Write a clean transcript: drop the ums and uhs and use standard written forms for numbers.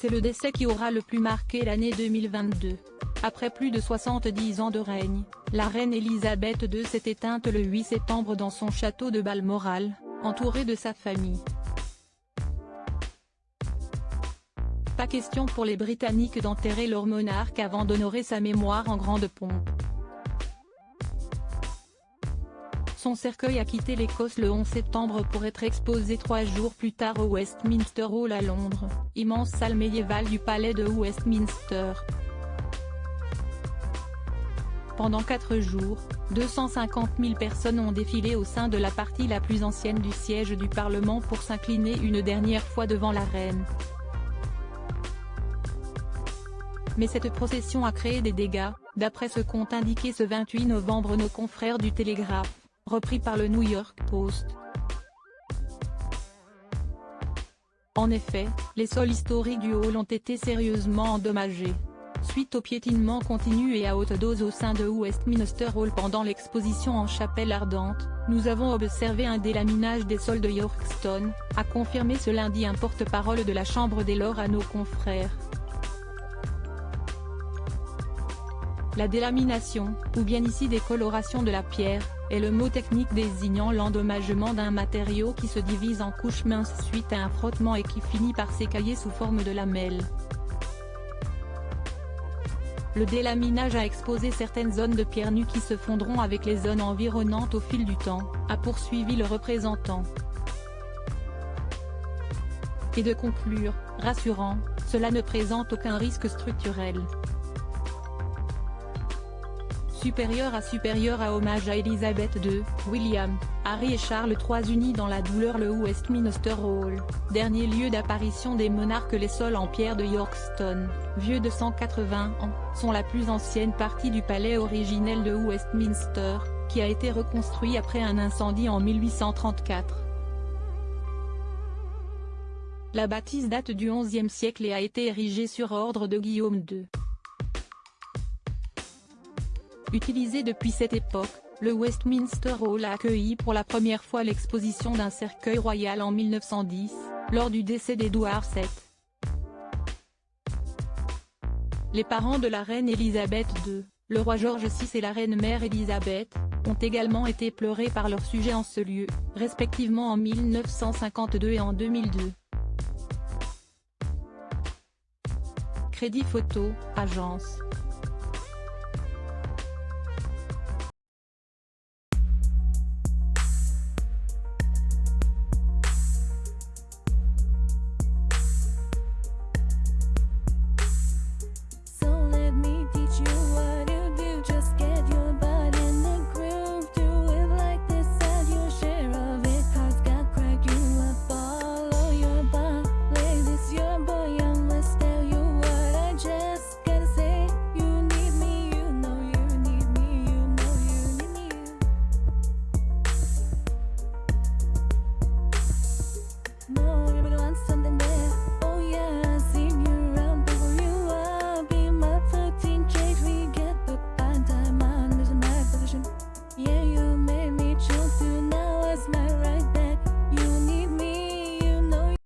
C'est le décès qui aura le plus marqué l'année 2022. Après plus de 70 ans de règne, la reine Elisabeth II s'est éteinte le 8 septembre dans son château de Balmoral, entourée de sa famille. Pas question pour les Britanniques d'enterrer leur monarque avant d'honorer sa mémoire en grande pompe. Son cercueil a quitté l'Écosse le 11 septembre pour être exposé 3 jours plus tard au Westminster Hall à Londres, immense salle médiévale du palais de Westminster. Pendant 4 jours, 250 000 personnes ont défilé au sein de la partie la plus ancienne du siège du Parlement pour s'incliner une dernière fois devant la reine. Mais cette procession a créé des dégâts, d'après ce qu'ont indiqué ce 28 novembre nos confrères du Télégraphe, repris par le New York Post. En effet, les sols historiques du hall ont été sérieusement endommagés. Suite au piétinement continu et à haute dose au sein de Westminster Hall pendant l'exposition en chapelle ardente, nous avons observé un délaminage des sols de Yorkstone, a confirmé ce lundi un porte-parole de la Chambre des Lords à nos confrères. La délamination, ou bien ici décoloration de la pierre, est le mot technique désignant l'endommagement d'un matériau qui se divise en couches minces suite à un frottement et qui finit par s'écailler sous forme de lamelles. Le délaminage a exposé certaines zones de pierre nue qui se fondront avec les zones environnantes au fil du temps, a poursuivi le représentant. Et de conclure, rassurant, cela ne présente aucun risque structurel. Supérieur à hommage à Elisabeth II, William, Harry et Charles III unis dans la douleur le Westminster Hall, dernier lieu d'apparition des monarques. Les sols en pierre de Yorkstone, vieux de 180 ans, sont la plus ancienne partie du palais originel de Westminster, qui a été reconstruit après un incendie en 1834. La bâtisse date du XIe siècle et a été érigée sur ordre de Guillaume II. Utilisé depuis cette époque, le Westminster Hall a accueilli pour la première fois l'exposition d'un cercueil royal en 1910, lors du décès d'Édouard VII. Les parents de la reine Elisabeth II, le roi George VI et la reine-mère Elisabeth, ont également été pleurés par leur sujet en ce lieu, respectivement en 1952 et en 2002. Crédit photo, agence.